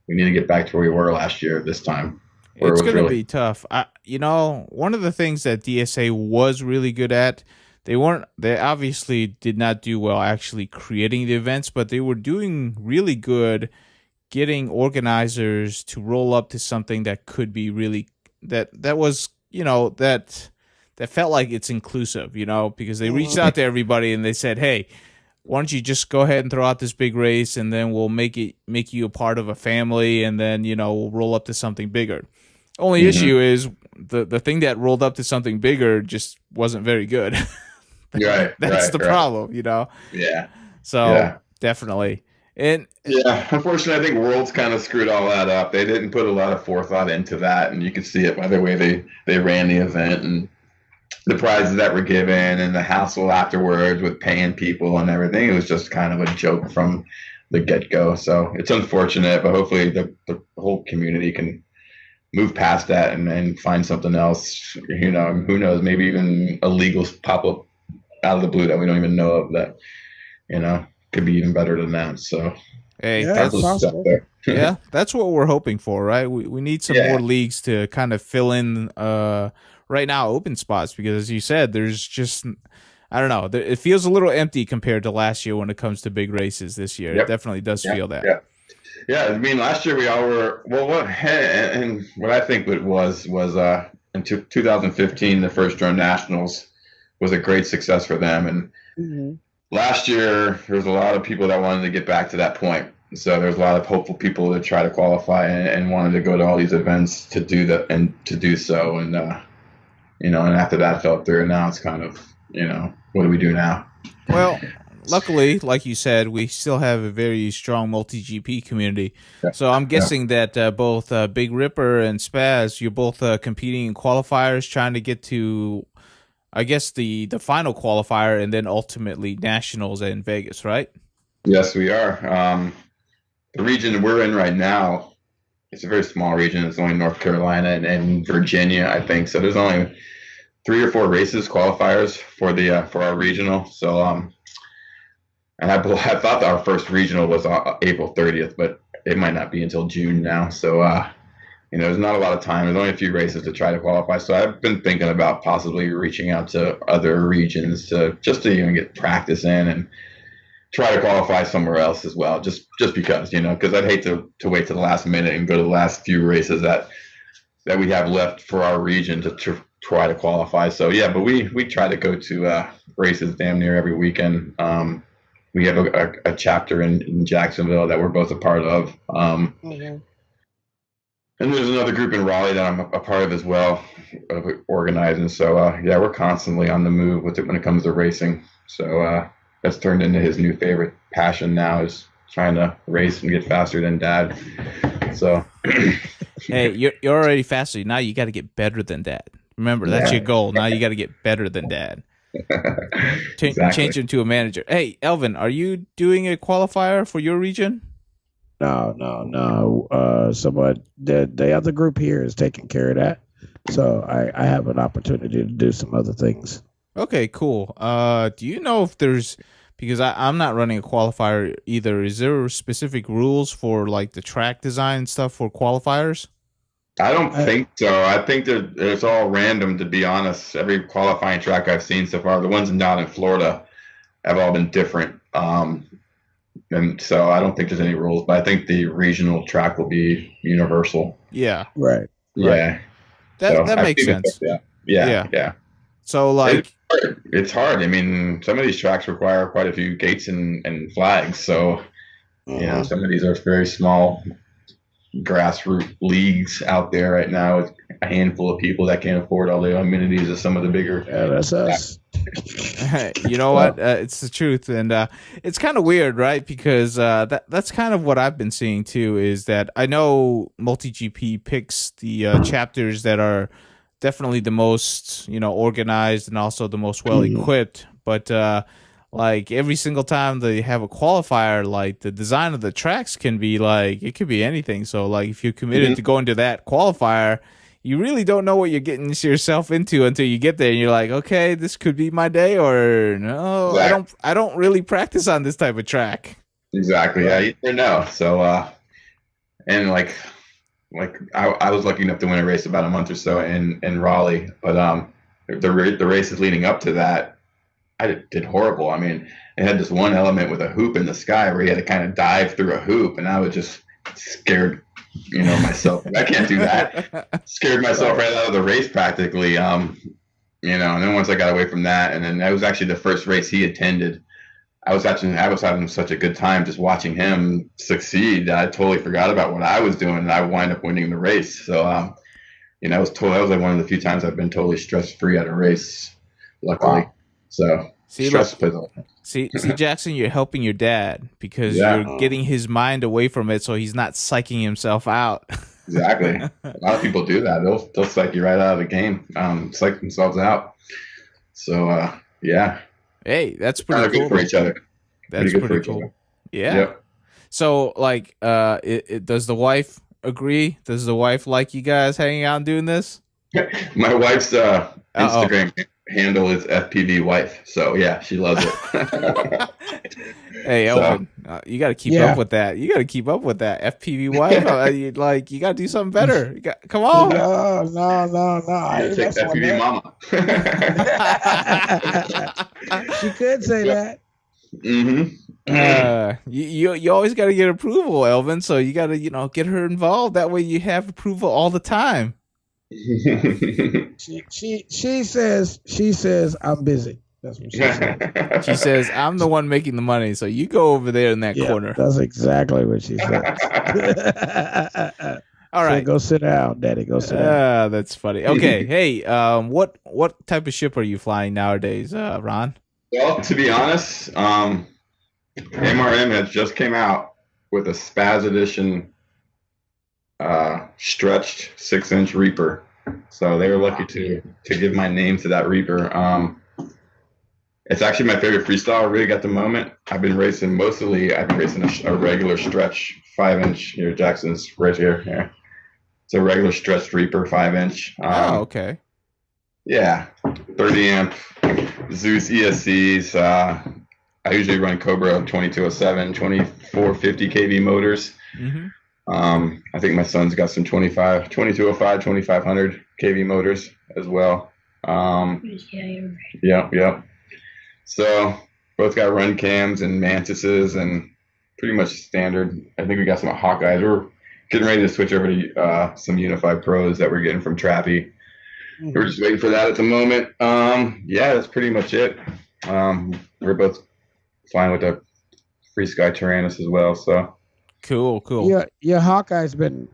We need to get back to where we were last year this time. It's going to be tough. One of the things that DSA was really good at, they obviously did not do well actually creating the events, but they were doing really good getting organizers to roll up to something that could be really, that was, that felt like it's inclusive, because they reached out to everybody and they said, hey, why don't you just go ahead and throw out this big race, and then we'll make you a part of a family, and then, we'll roll up to something bigger. Only issue is the thing that rolled up to something bigger just wasn't very good. That's the problem, Yeah. So definitely. And yeah, unfortunately, I think Worlds kind of screwed all that up. They didn't put a lot of forethought into that, and you can see it by the way they ran the event and the prizes that were given and the hassle afterwards with paying people and everything. It was just kind of a joke from the get-go. So it's unfortunate, but hopefully the whole community can move past that and find something else. Who knows? Maybe even illegals pop up out of the blue that we don't even know of that, could be even better than that. So hey, that's possible. Yeah, that's what we're hoping for, right? We need some more leagues to kind of fill in right now open spots, because as you said, there's just, I don't know, it feels a little empty compared to last year when it comes to big races this year. It definitely does feel that. Yeah, I mean, last year we all were, what I think it was in 2015, the first Drone Nationals was a great success for them. And last year, there was a lot of people that wanted to get back to that point. So there's a lot of hopeful people that try to qualify and wanted to go to all these events to do that and to do so. And, and after that fell through, and now it's kind of, what do we do now? Well, luckily, like you said, we still have a very strong multi-GP community. So I'm guessing that both Big Ripper and Spaz, you're both competing in qualifiers, trying to get to, I guess, the final qualifier and then ultimately nationals in Vegas, right? Yes, we are. The region we're in right now, it's a very small region. It's only North Carolina and Virginia, I think. So there's only 3 or 4 races, qualifiers for our regional. So and I thought that our first regional was April 30th, but it might not be until June now. So there's not a lot of time. There's only a few races to try to qualify. So I've been thinking about possibly reaching out to other regions to even get practice in and try to qualify somewhere else as well, just because, because I'd hate to wait to the last minute and go to the last few races that we have left for our region to try to qualify. So yeah, but we try to go to races damn near every weekend. We have a chapter in Jacksonville that we're both a part of. And there's another group in Raleigh that I'm a part of as well, organizing. So we're constantly on the move when it comes to racing. So that's turned into his new favorite passion now, is trying to race and get faster than Dad. So hey, you're already faster. Now you got to get better than Dad. Remember, that's your goal. Now you got to get better than Dad. Exactly. Change him to a manager. Hey, Elvin, are you doing a qualifier for your region? No. Somebody, the other group here is taking care of that. So I have an opportunity to do some other things. Okay, cool. Do you know if there's, because I'm not running a qualifier either, is there specific rules for like the track design and stuff for qualifiers? I don't think so. I think that it's all random, to be honest. Every qualifying track I've seen so far, the ones down in Florida, have all been different. And so I don't think there's any rules, but I think the regional track will be universal. Yeah. Right. Yeah. That makes sense. Yeah. So like, it's hard. I mean, some of these tracks require quite a few gates and flags. So, some of these are very small grassroots leagues out there right now with a handful of people that can't afford all the amenities of some of the bigger. Yeah, that's us. You know what? It's the truth, and it's kind of weird, right? Because that's kind of what I've been seeing too. Is that I know MultiGP picks the chapters that are definitely the most, organized and also the most well equipped. But like every single time they have a qualifier, like the design of the tracks can be like it could be anything. So like if you're committed to going to that qualifier, you really don't know what you're getting yourself into until you get there, and you're like, okay, this could be my day, or no, exactly. I don't really practice on this type of track. Exactly. Yeah, you never know. So, and like I was lucky enough to win a race about a month or so in Raleigh, but the races leading up to that, I did horrible. I mean, it had this one element with a hoop in the sky where you had to kind of dive through a hoop, and I was just scared. Myself. I can't do that. Scared myself right out of the race practically. And then once I got away from that, and then that was actually the first race he attended. I was having such a good time just watching him succeed. I totally forgot about what I was doing, and I wound up winning the race. So, that was like one of the few times I've been totally stress free at a race. Luckily, so stress plays a See, Jackson, you're helping your dad because you're getting his mind away from it, so he's not psyching himself out. Exactly. A lot of people do that. They'll psych you right out of the game, psych themselves out. So, yeah. Hey, that's pretty cool. Good for each other. That's pretty cool. Yeah. Yep. So, like, does the wife agree? Does the wife like you guys hanging out and doing this? My wife's Instagram handle is FPV wife, so yeah, she loves it. Hey, Elvin, you got to keep up with that. You got to keep up with that FPV wife. You got to do something better. Come on. No. I take FPV mama. She could say that. Mm-hmm. You always got to get approval, Elvin. So you got to get her involved. That way you have approval all the time. She says I'm busy. That's what she says. She says I'm the one making the money, so you go over there in that corner. That's exactly what she says. All right, so go sit down, Daddy. Go sit down. That's funny. Okay, hey, what type of ship are you flying nowadays, Ron? Well, to be honest, MRM has just came out with a Spaz Edition stretched 6-inch Reaper, so they were lucky to give my name to that Reaper. It's actually my favorite freestyle rig at the moment. I've been racing a regular stretch 5-inch. Here, Jackson's right here. Yeah, it's a regular stretched Reaper 5-inch. Okay. Yeah, 30 amp Zeus ESCs. I usually run Cobra 2207, 2450 kV motors. Mm-hmm. I think my son's got some 2205, 2500 kV motors as well. Yep. So both got run cams and Mantises and pretty much standard. I think we got some Hawkeyes. We're getting ready to switch over to some Unified Pros that we're getting from Trappy. We're just waiting for that at the moment. Yeah, that's pretty much it. We're both flying with the Free Sky Tyrannus as well, so. Cool. Your Hawkeye's been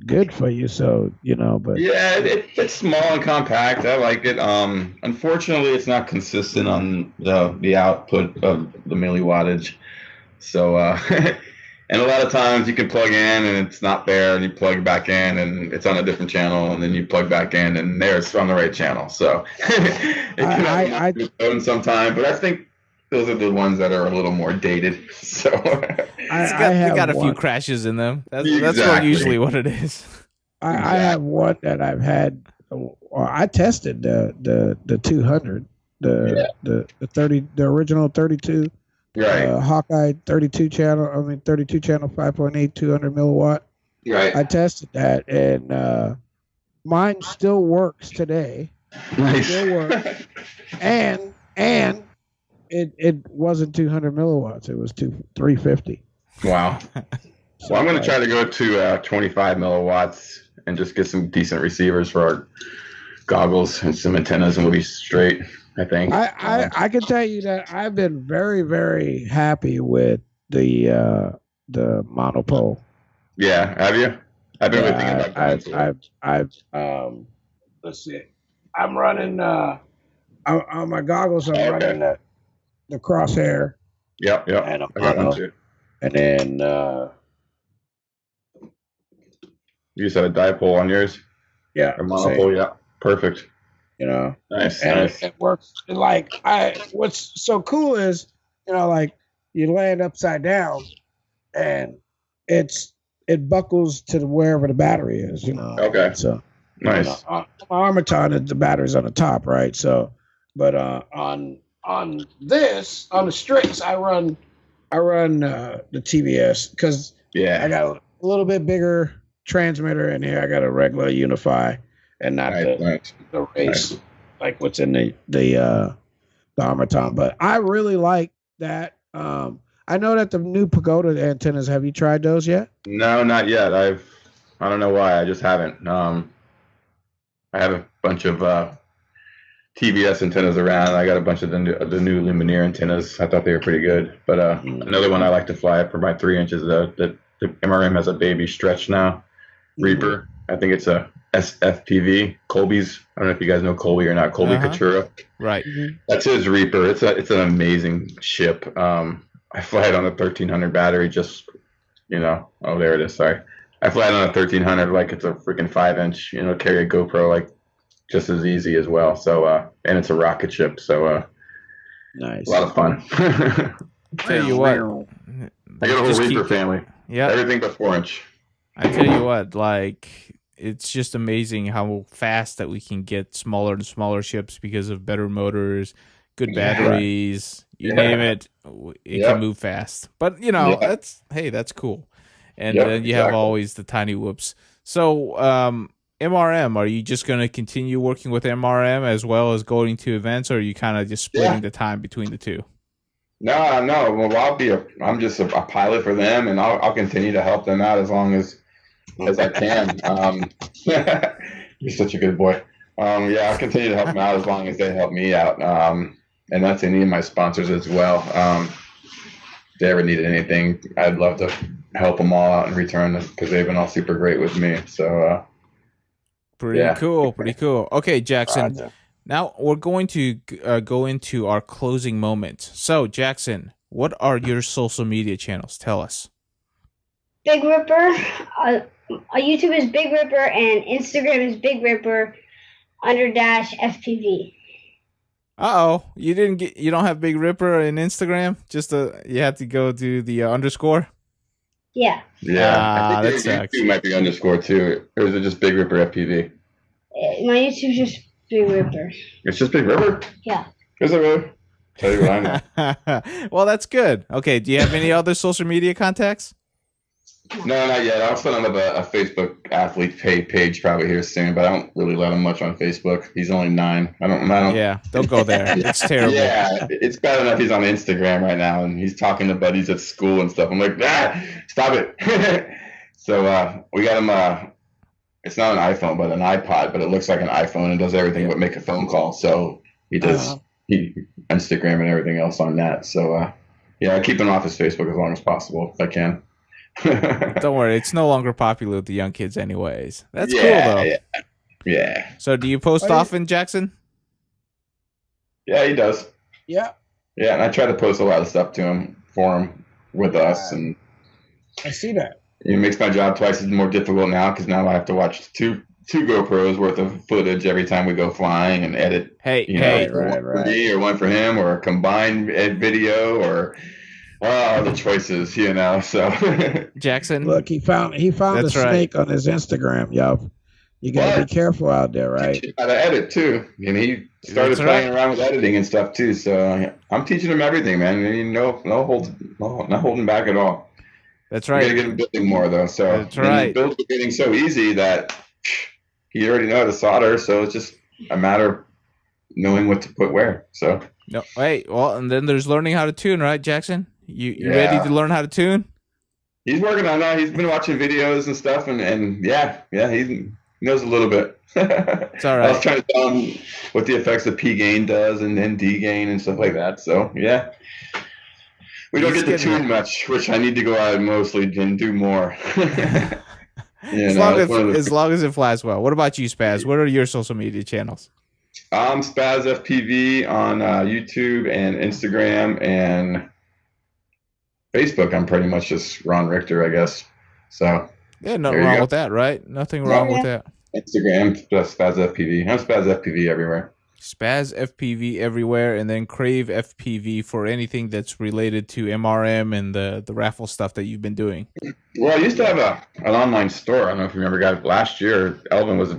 good for you, so but yeah, it's small and compact. I like it. Unfortunately, it's not consistent on the output of the milliwattage. So, and a lot of times you can plug in and it's not there, and you plug back in and it's on a different channel, and then you plug back in and there it's on the right channel. So it can happen sometime, but I think those are the ones that are a little more dated. So they got a few crashes in them. That's usually what it is. I have one that I've had. I tested the 200, the 30, the original 32, Hawkeye 32 channel. 5.8 200 milliwatt. Right. I tested that, and mine still works today. Nice. Still works, and it wasn't 200 milliwatts. It was 350. Wow. So I'm going to try to go to 25 milliwatts and just get some decent receivers for our goggles and some antennas, and we'll be straight, I think. I can tell you that I've been very, very happy with the monopole. Yeah, have you? I've been thinking about I've let's see. I'm running on my goggles, I'm running the crosshair. Yep. And I got one too. And then you said a dipole on yours? Yeah. Or monopole, yeah. Perfect. You know. Nice. It works. Like what's so cool is, you know, like you land upside down and it buckles to wherever the battery is, you know. Okay. So nice. You know, on my Armaton, the battery's on the top, right? So, but on the Strix, I run the TBS because I got a little bit bigger transmitter in here. I got a regular Unify and not the race like what's in the Armaton. But I really like that. I know that the new Pagoda antennas. Have you tried those yet? No, not yet. I don't know why. I just haven't. I have a bunch of TBS antennas around. I got a bunch of the new Lumineer antennas. I thought they were pretty good. But another one I like to fly for my 3 inches. The MRM has a baby Stretch now. Reaper. I think it's a FPV. Colby's. I don't know if you guys know Colby or not. Colby Katura. Right. That's his Reaper. It's an amazing ship. I fly it on a 1300 battery. Just Oh, there it is. Sorry. I fly it on a 1300 like it's a freaking 5-inch. Carry a GoPro like just as easy as well. So and it's a rocket ship. So nice. A lot of fun. Tell you what. I got a whole Reaper family. Yeah. Everything but 4-inch. I tell you what, like, it's just amazing how fast that we can get smaller and smaller ships because of better motors, good batteries, you name it. It can move fast. But, that's cool. And then you have always the tiny whoops. So, MRM, are you just going to continue working with MRM as well as going to events, or are you kind of just splitting the time between the two? No. Well, I'm just a pilot for them, and I'll continue to help them out as long as I can. You're such a good boy. I'll continue to help them out as long as they help me out. And that's any of my sponsors as well. If they ever needed anything, I'd love to help them all out in return because they've been all super great with me. So, pretty cool. Okay, Jackson. Now we're going to go into our closing moment. So, Jackson, what are your social media channels? Tell us. Big Ripper. YouTube is Big Ripper, and Instagram is Big Ripper _FPV. You don't have Big Ripper in Instagram? You have to go to the underscore? Yeah. Yeah. I think YouTube might be underscore too. Or is it just Big Ripper FPV? My YouTube's just Big Ripper. It's just Big Ripper? Yeah. Is it really? Tell you what I know. Well, that's good. Okay. Do you have any other social media contacts? No, not yet. I'll set up a Facebook athlete page probably here soon, but I don't really let him much on Facebook. He's only 9. I don't. Yeah, don't go there. It's terrible. Yeah, it's bad enough he's on Instagram right now and he's talking to buddies at school and stuff. I'm like, stop it. So we got him. It's not an iPhone, but an iPod, but it looks like an iPhone and does everything but make a phone call. So he does Instagram and everything else on that. So I keep him off his Facebook as long as possible if I can. Don't worry, it's no longer popular with the young kids anyways. That's cool though. Yeah. So do you post often, Jackson? Yeah, he does. Yeah. Yeah, and I try to post a lot of stuff for him with us, and I see that. It makes my job twice as more difficult now because now I have to watch two GoPros worth of footage every time we go flying and edit. Right. For me or one for him or a combined video or. Oh, the choices, So Jackson, look, he found a snake on his Instagram, yo. You gotta be careful out there, right? How to edit too, and he started playing around with editing and stuff too. So I'm teaching him everything, man. No holding back at all. That's right. You gotta get him building more though. So that's right. Builds are getting so easy that he already knows how to solder. So it's just a matter of knowing what to put where. So no, wait. Well, and then there's learning how to tune, right, Jackson? You ready to learn how to tune? He's working on that. He's been watching videos and stuff, and he knows a little bit. It's all right. I was trying to tell him what the effects of P gain does and then D gain and stuff like that. So we don't get to tune much, which I need to go out and mostly and do more. As long as it flies well. What about you, Spaz? What are your social media channels? Spaz FPV on YouTube and Instagram and Facebook. I'm pretty much just Ron Richter, I guess. So yeah, nothing wrong with that, right? Nothing wrong with that. Instagram, just Spaz FPV. I'm Spaz FPV everywhere. Spaz FPV everywhere, and then Crave FPV for anything that's related to MRM and the raffle stuff that you've been doing. Well, I used to have an online store. I don't know if you remember, guys. Last year, Elvin was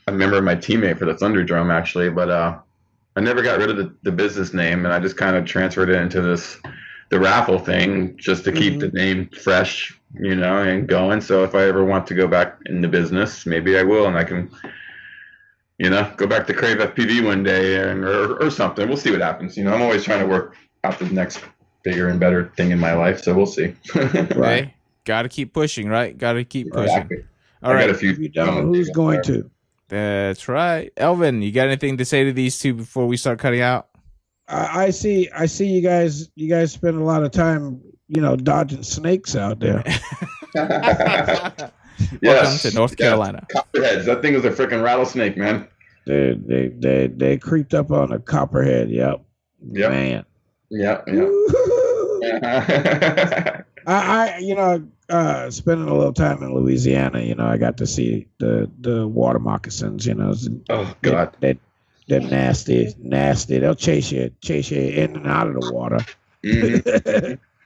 a member of my teammate for the Thunderdrome, actually, but I never got rid of the business name, and I just kind of transferred it into the raffle thing just to keep the name fresh, and going. So if I ever want to go back in the business, maybe I will, and I can, go back to Crave FPV one day or something. We'll see what happens. I'm always trying to work out the next bigger and better thing in my life, so we'll see. Right. Got to keep pushing, right? Got to keep pushing. Exactly. All right. Got a few. You don't know who's going to. That's right. Elvin, you got anything to say to these two before we start cutting out? I see you guys spend a lot of time, dodging snakes out there. Welcome to North Carolina. Copperheads. That thing was a freaking rattlesnake, man. They creeped up on a copperhead. Yep. Man. Yep. Spending a little time in Louisiana, I got to see the water moccasins. Oh God. They're nasty. They'll chase you in and out of the water.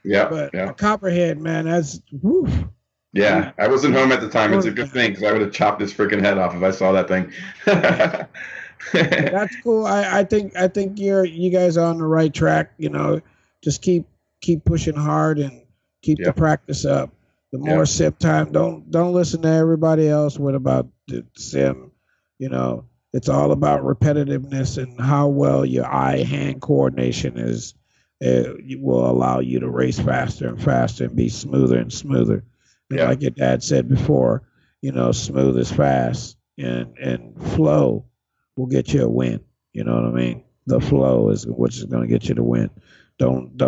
But a copperhead, man, that's woof. Yeah, I wasn't home at the time. It's a good thing because I would have chopped his freaking head off if I saw that thing. That's cool. I think you guys are on the right track. Just keep pushing hard and keep the practice up. The more sim time, don't listen to everybody else. What about the sim? It's all about repetitiveness and how well your eye-hand coordination is. It will allow you to race faster and faster and be smoother and smoother. Like your dad said before, smooth is fast, and flow will get you a win. You know what I mean? The flow is which is going to get you the win. Don't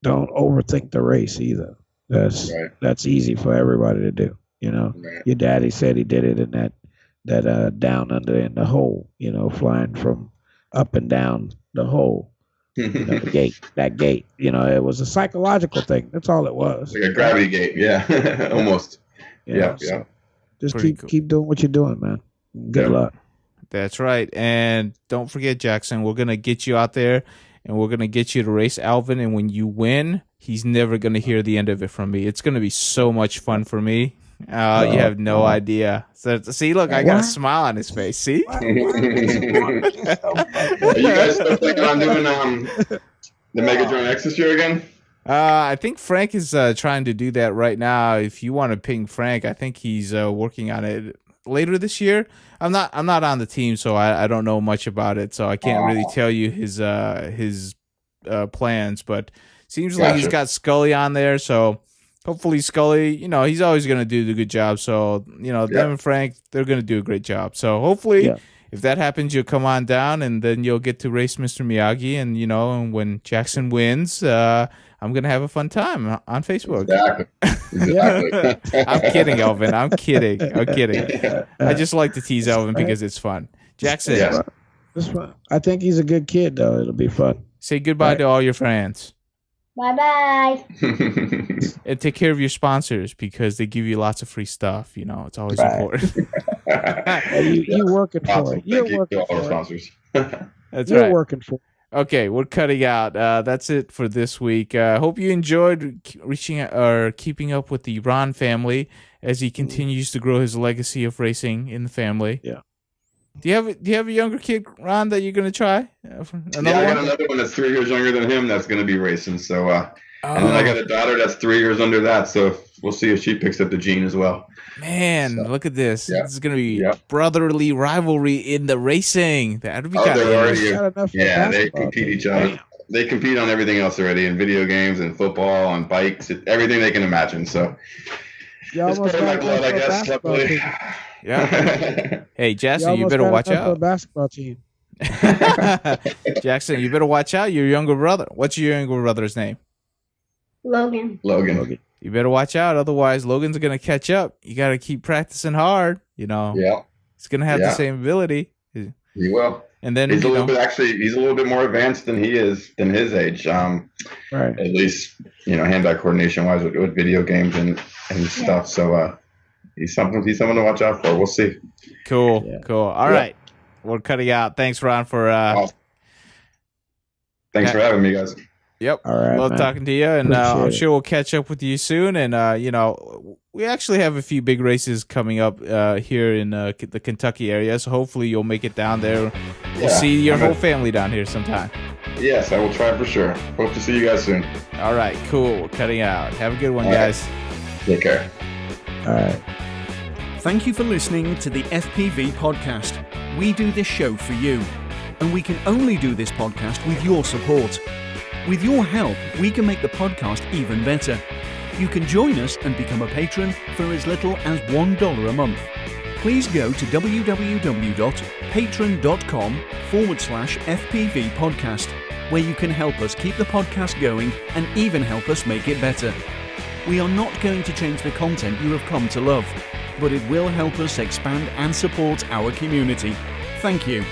overthink the race either. That's easy for everybody to do. Your daddy said he did it in that down under in the hole. Flying from up and down the hole. The gate, it was a psychological thing. That's all it was. Like a gravity gate, yeah, almost. Yeah. Just keep doing what you're doing, man. Good luck. That's right. And don't forget, Jackson, we're going to get you out there and we're going to get you to race Alvin. And when you win, he's never going to hear the end of it from me. It's going to be so much fun for me. You have no idea. So, see, look, I got a smile on his face. See? Are you guys still thinking on doing the Megadrone X this year again? I think Frank is trying to do that right now. If you want to ping Frank, I think he's working on it later this year. I'm not on the team, so I don't know much about it. So I can't really tell you his plans. But seems like he's got Scully on there, so. Hopefully Scully, he's always going to do the good job. So, them and Frank, they're going to do a great job. So hopefully if that happens, you'll come on down and then you'll get to race Mr. Miyagi. And, and when Jackson wins, I'm going to have a fun time on Facebook. Exactly. I'm kidding, Elvin. I'm kidding. I just like to tease Elvin because it's fun. Jackson. Yes. It's fun. I think he's a good kid, though. It'll be fun. Say goodbye to all your fans. Bye-bye. And take care of your sponsors because they give you lots of free stuff. It's always important. You're working for it. You're working for sponsors. That's You're right. working for it. Okay, we're cutting out. That's it for this week. Hope you enjoyed keeping up with the Ron family as he continues to grow his legacy of racing in the family. Yeah. Do you have a younger kid, Ron, that you're going to try? I got another one that's 3 years younger than him that's going to be racing. So, and then I got a daughter that's 3 years under that. So we'll see if she picks up the gene as well. Man, look at this. This is going to be brotherly rivalry in the racing. That would be kind of they compete each other. Damn. They compete on everything else already in video games and football, on bikes, everything they can imagine. So it's part of my blood, I guess. Luckily. Yeah. Hey, Jackson, you better watch out. For a basketball team. Jackson, you better watch out. Your younger brother. What's your younger brother's name? Logan. You better watch out. Otherwise, Logan's going to catch up. You got to keep practicing hard. Yeah. He's going to have the same ability. He will. And then he's a little bit more advanced than his age. Right. At least, hand-eye coordination wise with video games and stuff. So he's someone to watch out for. We'll see. Cool. All right. We're cutting out. Thanks, Ron, for thanks for having me, guys. Yep. All right. Love talking to you, and I'm sure we'll catch up with you soon. And we actually have a few big races coming up here in the Kentucky area, so hopefully you'll make it down there. We'll see your whole family down here sometime. Yes, I will try for sure. Hope to see you guys soon. All right, cool. We're cutting out. Have a good one, guys. Take care. All right. Thank you for listening to the FPV Podcast. We do this show for you, and we can only do this podcast with your support. With your help, we can make the podcast even better. You can join us and become a patron for as little as $1 a month. Please go to www.patreon.com/FPV Podcast, where you can help us keep the podcast going and even help us make it better. We are not going to change the content you have come to love, but it will help us expand and support our community. Thank you.